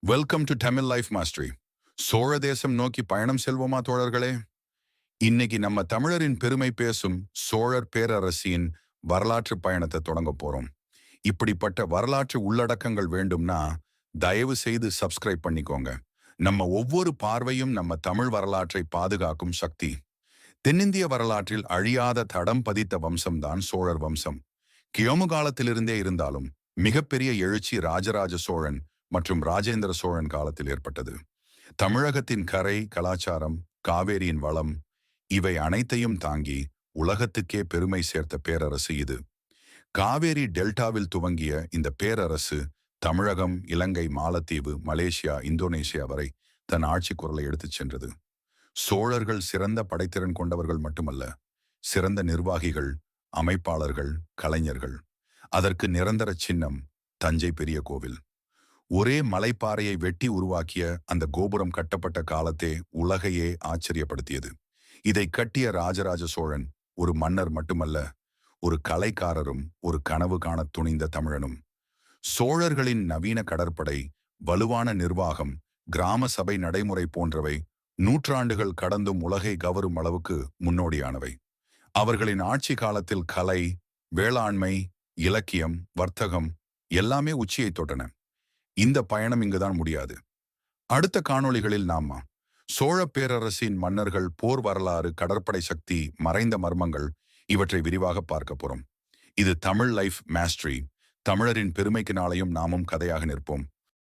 Welcome to Tamil life mastery. Chola தேசம் நோக்கி பயணம் செல்வோமா தோழர்களே? இன்னைக்கு நம்ம தமிழரின் பெருமை பேசும் சோழர் பேரரசியின் வரலாற்று பயணத்தை தொடங்க போறோம். இப்படிப்பட்ட வரலாற்று உள்ளடக்கங்கள் வேண்டும்னா தயவு செய்து சப்ஸ்கிரைப் பண்ணிக்கோங்க. நம்ம ஒவ்வொரு பார்வையும் நம்ம தமிழ் வரலாற்றை பாதுகாக்கும் சக்தி. தென்னிந்திய வரலாற்றில் அழியாத தடம் பதித்த வம்சம்தான் சோழர் வம்சம். கியோமு காலத்திலிருந்தே இருந்தாலும் மிகப்பெரிய எழுச்சி ராஜராஜ சோழன் மற்றும் ராஜேந்திர சோழன் காலத்தில் ஏற்பட்டது. தமிழகத்தின் கரை, கலாச்சாரம், காவேரியின் வளம் இவை அனைத்தையும் தாங்கி உலகத்துக்கே பெருமை சேர்த்த பேரரசு இது. காவேரி டெல்டாவில் துவங்கிய இந்த பேரரசு தமிழகம், இலங்கை, மாலத்தீவு, மலேசியா, இந்தோனேசியா வரை தன் ஆட்சி குரலை எடுத்துச் சென்றது. சோழர்கள் சிறந்த படைத்திறன் கொண்டவர்கள் மட்டுமல்ல, சிறந்த நிர்வாகிகள், அமைப்பாளர்கள், கலைஞர்கள். அதற்கு நிரந்தர சின்னம் தஞ்சை பெரிய கோவில். ஒரே மலைப்பாறையை வெட்டி உருவாக்கிய அந்த கோபுரம் கட்டப்பட்ட காலத்தே உலகையே ஆச்சரியப்படுத்தியது. இதை கட்டிய ராஜராஜ சோழன் ஒரு மன்னர் மட்டுமல்ல, ஒரு கலைக்காரரும், ஒரு கனவு காண துணிந்த தமிழனும். சோழர்களின் நவீன கடற்படை, வலுவான நிர்வாகம், கிராம சபை நடைமுறை போன்றவை நூற்றாண்டுகள் கடந்தும் உலகை கவரும் அளவுக்கு முன்னோடியானவை. அவர்களின் ஆட்சி காலத்தில் கலை, வேளாண்மை, இலக்கியம், வர்த்தகம் எல்லாமே உச்சியை தொட்டன. இந்த பயணம் இங்குதான் முடியாது. அடுத்த காணொளிகளில் நாம சோழ பேரரசின் மன்னர்கள், போர் வரலாறு, கடற்படை சக்தி, மறைந்த மர்மங்கள் இவற்றை விரிவாக பார்க்க போறோம். இது தமிழ் லைஃப் மாஸ்டரி. தமிழரின் பெருமைக்கு நாளையும் நாமும் கதையாக நிற்போம்.